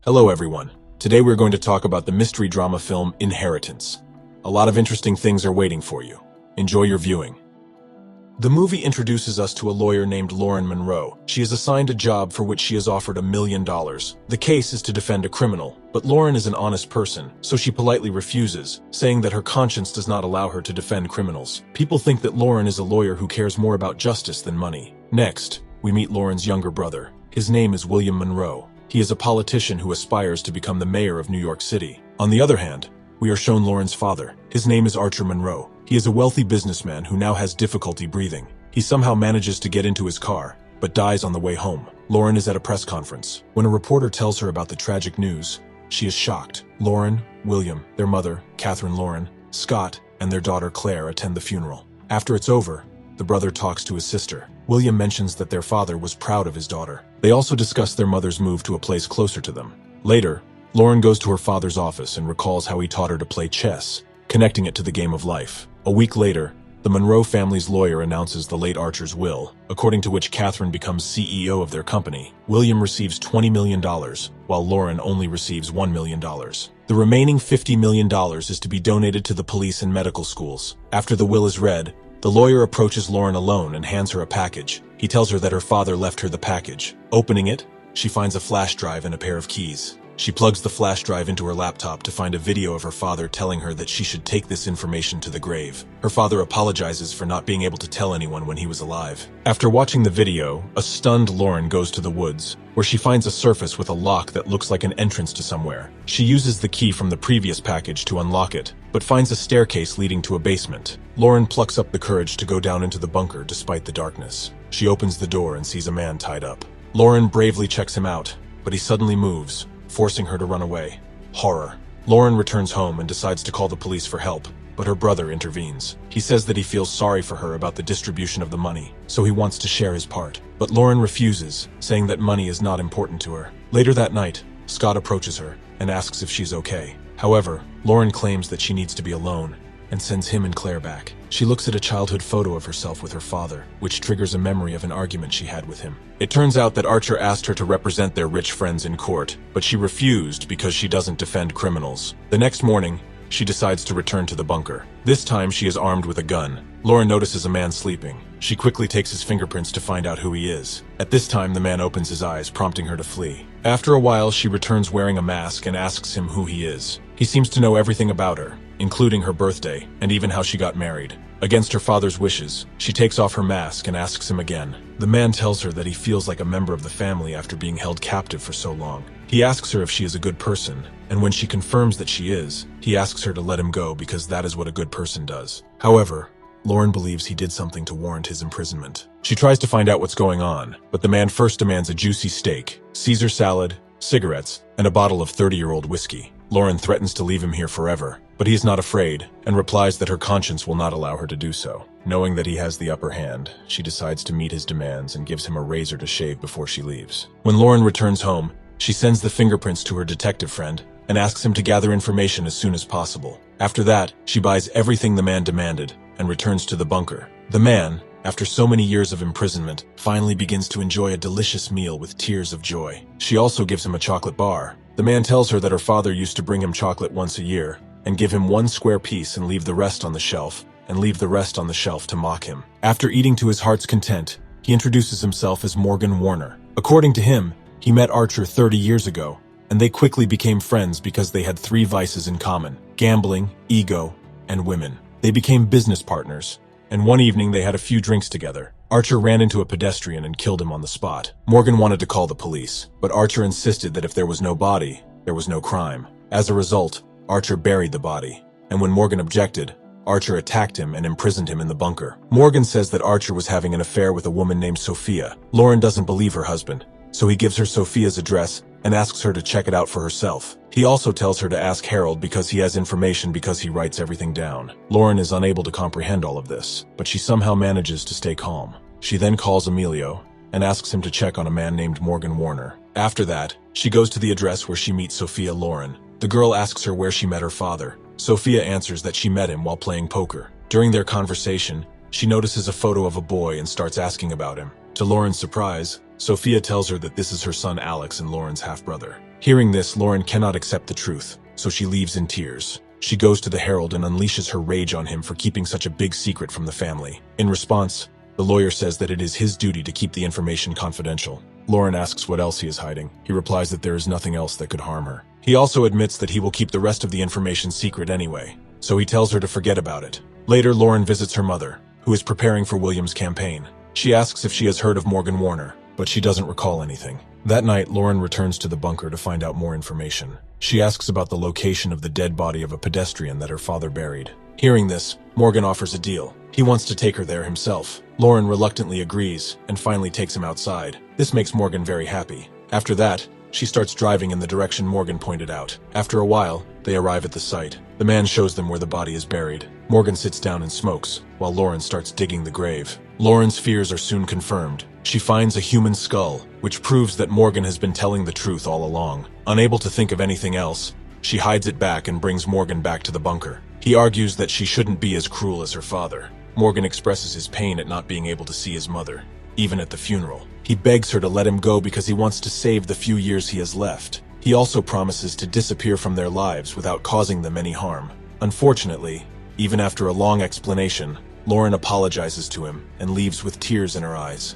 Hello everyone. Today we're going to talk about the mystery drama film Inheritance. A lot of interesting things are waiting for you. Enjoy your viewing. The movie introduces us to a lawyer named Lauren Monroe. She is assigned a job for which she is offered $1 million. The case is to defend a criminal, but Lauren is an honest person, so she politely refuses, saying that her conscience does not allow her to defend criminals. People think that Lauren is a lawyer who cares more about justice than money. Next, we meet Lauren's younger brother. His name is William Monroe. He is a politician who aspires to become the mayor of New York City. On the other hand, we are shown Lauren's father. His name is Archer Monroe. He is a wealthy businessman who now has difficulty breathing. He somehow manages to get into his car, but dies on the way home. Lauren is at a press conference. When a reporter tells her about the tragic news, she is shocked. Lauren, William, their mother, Catherine Lauren, Scott, and their daughter Claire attend the funeral. After it's over, the brother talks to his sister. William mentions that their father was proud of his daughter. They also discuss their mother's move to a place closer to them. Later, Lauren goes to her father's office and recalls how he taught her to play chess, connecting it to the game of life. A week later, the Monroe family's lawyer announces the late Archer's will, according to which Catherine becomes CEO of their company. William receives $20 million, while Lauren only receives $1 million. The remaining $50 million is to be donated to the police and medical schools. After the will is read, the lawyer approaches Lauren alone and hands her a package. He tells her that her father left her the package. Opening it, she finds a flash drive and a pair of keys. She plugs the flash drive into her laptop to find a video of her father telling her that she should take this information to the grave. Her father apologizes for not being able to tell anyone when he was alive. After watching the video, a stunned Lauren goes to the woods, where she finds a surface with a lock that looks like an entrance to somewhere. She uses the key from the previous package to unlock it, but finds a staircase leading to a basement. Lauren plucks up the courage to go down into the bunker despite the darkness. She opens the door and sees a man tied up. Lauren bravely checks him out, but he suddenly moves, forcing her to run away. Horror. Lauren returns home and decides to call the police for help, but her brother intervenes. He says that he feels sorry for her about the distribution of the money, so he wants to share his part. But Lauren refuses, saying that money is not important to her. Later that night, Scott approaches her and asks if she's okay. However, Lauren claims that she needs to be alone and sends him and Claire back. She looks at a childhood photo of herself with her father, which triggers a memory of an argument she had with him. It turns out that Archer asked her to represent their rich friends in court, but she refused because she doesn't defend criminals. The next morning, she decides to return to the bunker. This time she is armed with a gun. Lauren notices a man sleeping. She quickly takes his fingerprints to find out who he is. At this time, the man opens his eyes, prompting her to flee. After a while, she returns wearing a mask and asks him who he is. He seems to know everything about her, including her birthday and even how she got married. Against her father's wishes, she takes off her mask and asks him again. The man tells her that he feels like a member of the family after being held captive for so long. He asks her if she is a good person, and when she confirms that she is, he asks her to let him go because that is what a good person does. However, Lauren believes he did something to warrant his imprisonment. She tries to find out what's going on, but the man first demands a juicy steak, Caesar salad, cigarettes, and a bottle of 30-year-old whiskey. Lauren threatens to leave him here forever, but he is not afraid and replies that her conscience will not allow her to do so. Knowing that he has the upper hand, she decides to meet his demands and gives him a razor to shave before she leaves. When Lauren returns home, she sends the fingerprints to her detective friend and asks him to gather information as soon as possible. After that, she buys everything the man demanded and returns to the bunker. The man, after so many years of imprisonment, finally begins to enjoy a delicious meal with tears of joy. She also gives him a chocolate bar. The man tells her that her father used to bring him chocolate once a year and give him one square piece and leave the rest on the shelf, to mock him. After eating to his heart's content, he introduces himself as Morgan Warner. According to him, he met Archer 30 years ago, and they quickly became friends because they had 3 vices in common: gambling, ego, and women. They became business partners, and one evening they had a few drinks together. Archer ran into a pedestrian and killed him on the spot. Morgan wanted to call the police, but Archer insisted that if there was no body, there was no crime. As a result, Archer buried the body, and when Morgan objected, Archer attacked him and imprisoned him in the bunker. Morgan says that Archer was having an affair with a woman named Sophia. Lauren doesn't believe her husband, so he gives her Sophia's address and asks her to check it out for herself. He also tells her to ask Harold because he has information because he writes everything down. Lauren is unable to comprehend all of this, but she somehow manages to stay calm. She then calls Emilio and asks him to check on a man named Morgan Warner. After that, she goes to the address where she meets Sophia Loren. The girl asks her where she met her father. Sophia answers that she met him while playing poker. During their conversation, she notices a photo of a boy and starts asking about him. To Lauren's surprise, Sophia tells her that this is her son Alex and Lauren's half-brother. Hearing this, Lauren cannot accept the truth, so she leaves in tears. She goes to the Herald and unleashes her rage on him for keeping such a big secret from the family. In response, the lawyer says that it is his duty to keep the information confidential. Lauren asks what else he is hiding. He replies that there is nothing else that could harm her. He also admits that he will keep the rest of the information secret anyway, so he tells her to forget about it. Later, Lauren visits her mother, who is preparing for William's campaign. She asks if she has heard of Morgan Warner, but she doesn't recall anything. That night, Lauren returns to the bunker to find out more information. She asks about the location of the dead body of a pedestrian that her father buried. Hearing this, Morgan offers a deal. He wants to take her there himself. Lauren reluctantly agrees and finally takes him outside. This makes Morgan very happy. After that, she starts driving in the direction Morgan pointed out. After a while, they arrive at the site. The man shows them where the body is buried. Morgan sits down and smokes, while Lauren starts digging the grave. Lauren's fears are soon confirmed. She finds a human skull, which proves that Morgan has been telling the truth all along. Unable to think of anything else, she hides it back and brings Morgan back to the bunker. He argues that she shouldn't be as cruel as her father. Morgan expresses his pain at not being able to see his mother, even at the funeral. He begs her to let him go because he wants to save the few years he has left. He also promises to disappear from their lives without causing them any harm. Unfortunately, even after a long explanation, Lauren apologizes to him and leaves with tears in her eyes.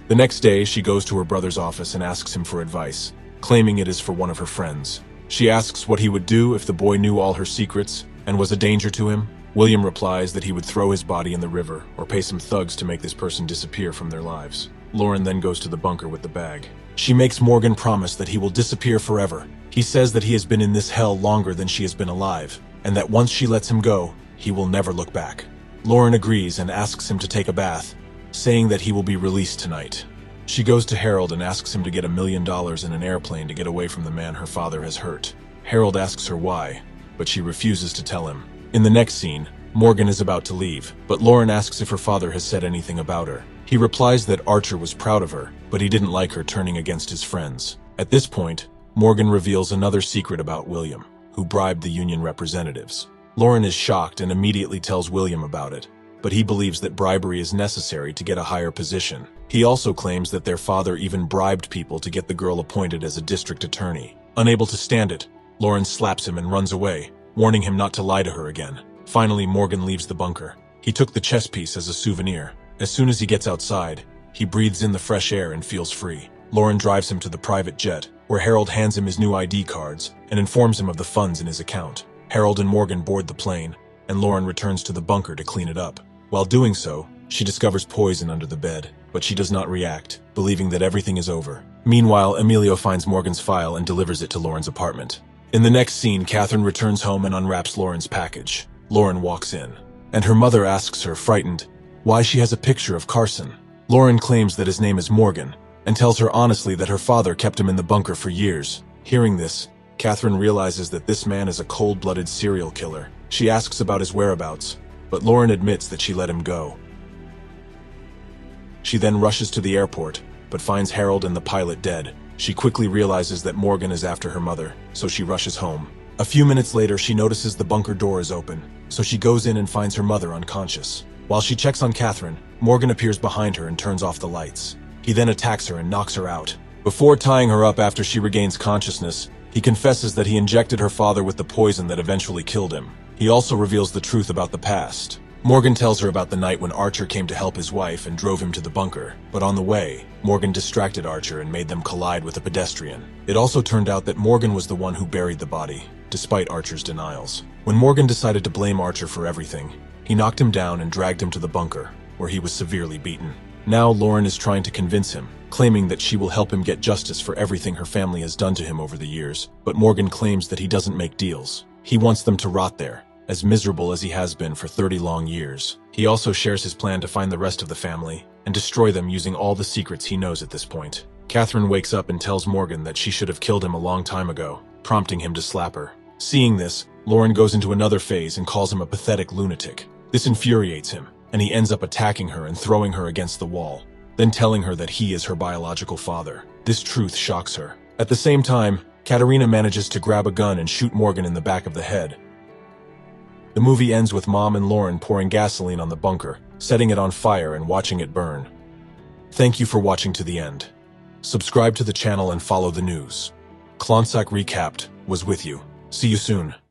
The next day, she goes to her brother's office and asks him for advice, claiming it is for one of her friends. She asks what he would do if the boy knew all her secrets and was a danger to him. William replies that he would throw his body in the river or pay some thugs to make this person disappear from their lives. Lauren then goes to the bunker with the bag. She makes Morgan promise that he will disappear forever. He says that he has been in this hell longer than she has been alive, and that once she lets him go, he will never look back. Lauren agrees and asks him to take a bath, saying that he will be released tonight. She goes to Harold and asks him to get $1 million in an airplane to get away from the man her father has hurt. Harold asks her why, but she refuses to tell him. In the next scene, Morgan is about to leave, but Lauren asks if her father has said anything about her. He replies that Archer was proud of her, but he didn't like her turning against his friends. At this point, Morgan reveals another secret about William, who bribed the union representatives. Lauren is shocked and immediately tells William about it, but he believes that bribery is necessary to get a higher position. He also claims that their father even bribed people to get the girl appointed as a district attorney. Unable to stand it, Lauren slaps him and runs away, warning him not to lie to her again. Finally, Morgan leaves the bunker. He took the chess piece as a souvenir. As soon as he gets outside, he breathes in the fresh air and feels free. Lauren drives him to the private jet, where Harold hands him his new ID cards and informs him of the funds in his account. Harold and Morgan board the plane, and Lauren returns to the bunker to clean it up. While doing so, she discovers poison under the bed, but she does not react, believing that everything is over. Meanwhile, Emilio finds Morgan's file and delivers it to Lauren's apartment. In the next scene, Catherine returns home and unwraps Lauren's package. Lauren walks in, and her mother asks her, frightened, why she has a picture of Carson. Lauren claims that his name is Morgan, and tells her honestly that her father kept him in the bunker for years. Hearing this, Catherine realizes that this man is a cold-blooded serial killer. She asks about his whereabouts, but Lauren admits that she let him go. She then rushes to the airport, but finds Harold and the pilot dead. She quickly realizes that Morgan is after her mother, so she rushes home. A few minutes later, she notices the bunker door is open, so she goes in and finds her mother unconscious. While she checks on Catherine, Morgan appears behind her and turns off the lights. He then attacks her and knocks her out. Before tying her up after she regains consciousness, he confesses that he injected her father with the poison that eventually killed him. He also reveals the truth about the past. Morgan tells her about the night when Archer came to help his wife and drove him to the bunker, but on the way, Morgan distracted Archer and made them collide with a pedestrian. It also turned out that Morgan was the one who buried the body, despite Archer's denials. When Morgan decided to blame Archer for everything, he knocked him down and dragged him to the bunker, where he was severely beaten. Now Lauren is trying to convince him, claiming that she will help him get justice for everything her family has done to him over the years, but Morgan claims that he doesn't make deals. He wants them to rot there, as miserable as he has been for 30 long years. He also shares his plan to find the rest of the family and destroy them using all the secrets he knows at this point. Catherine wakes up and tells Morgan that she should have killed him a long time ago, prompting him to slap her. Seeing this, Lauren goes into another phase and calls him a pathetic lunatic. This infuriates him, and he ends up attacking her and throwing her against the wall, then telling her that he is her biological father. This truth shocks her. At the same time, Katerina manages to grab a gun and shoot Morgan in the back of the head. The movie ends with Mom and Lauren pouring gasoline on the bunker, setting it on fire and watching it burn. Thank you for watching to the end. Subscribe to the channel and follow the news. Klontsak Recapped was with you. See you soon.